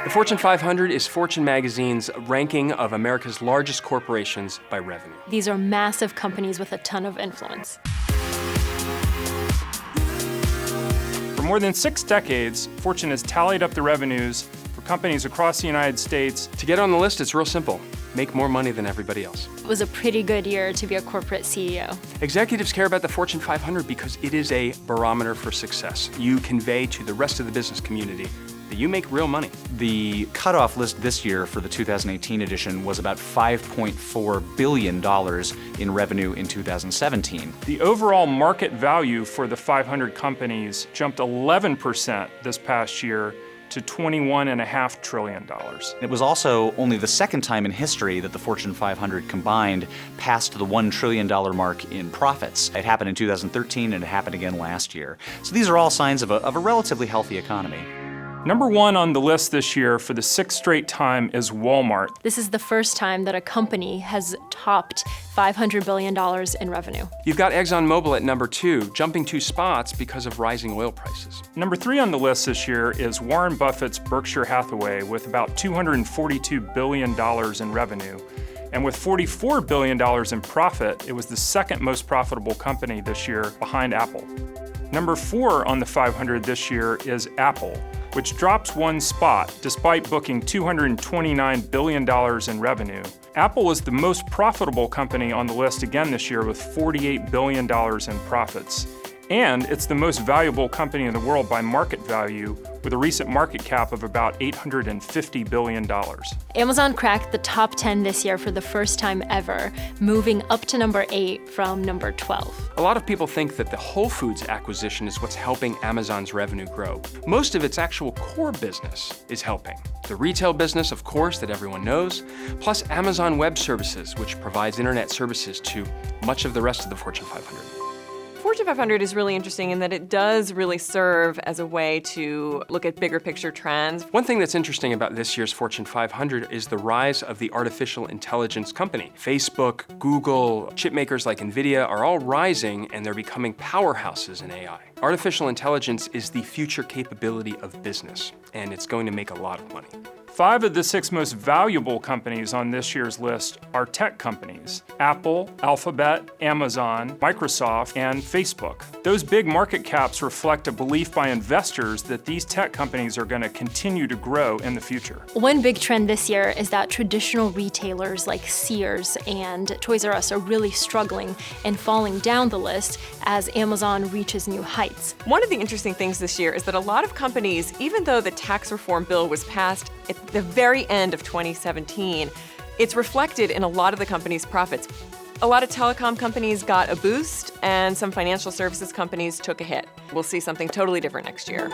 The Fortune 500 is Fortune magazine's ranking of America's largest corporations by revenue. These are massive companies with a ton of influence. For more than 6 decades, Fortune has tallied up the revenues for companies across the United States. To get on the list, it's real simple. Make more money than everybody else. It was a pretty good year to be a corporate CEO. Executives care about the Fortune 500 because it is a barometer for success. You convey to the rest of the business community that you make real money. The cutoff list this year for the 2018 edition was about $5.4 billion in revenue in 2017. The overall market value for the 500 companies jumped 11% this past year to $21.5 trillion. It was also only the second time in history that the Fortune 500 combined passed the $1 trillion mark in profits. It happened in 2013 and it happened again last year. So these are all signs of a relatively healthy economy. Number 1 on the list this year for the 6th straight time is Walmart. This is the first time that a company has topped $500 billion in revenue. You've got ExxonMobil at number 2, jumping 2 spots because of rising oil prices. Number 3 on the list this year is Warren Buffett's Berkshire Hathaway with about $242 billion in revenue. And with $44 billion in profit, it was the second most profitable company this year behind Apple. Number 4 on the 500 this year is Apple, which drops 1 spot despite booking $229 billion in revenue. Apple was the most profitable company on the list again this year with $48 billion in profits. And it's the most valuable company in the world by market value with a recent market cap of about $850 billion. Amazon cracked the top 10 this year for the first time ever, moving up to number 8 from number 12. A lot of people think that the Whole Foods acquisition is what's helping Amazon's revenue grow. Most of its actual core business is helping. The retail business, of course, that everyone knows, plus Amazon Web Services, which provides internet services to much of the rest of the Fortune 500. Fortune 500 is really interesting in that it does really serve as a way to look at bigger picture trends. One thing that's interesting about this year's Fortune 500 is the rise of the artificial intelligence company. Facebook, Google, chip makers like NVIDIA are all rising and they're becoming powerhouses in AI. Artificial intelligence is the future capability of business, and it's going to make a lot of money. 5 of the 6 most valuable companies on this year's list are tech companies: Apple, Alphabet, Amazon, Microsoft, and Facebook. Those big market caps reflect a belief by investors that these tech companies are going to continue to grow in the future. One big trend this year is that traditional retailers like Sears and Toys R Us are really struggling and falling down the list as Amazon reaches new heights. One of the interesting things this year is that a lot of companies, even though the tax reform bill was passed at the very end of 2017, it's reflected in a lot of the companies' profits. A lot of telecom companies got a boost, and some financial services companies took a hit. We'll see something totally different next year.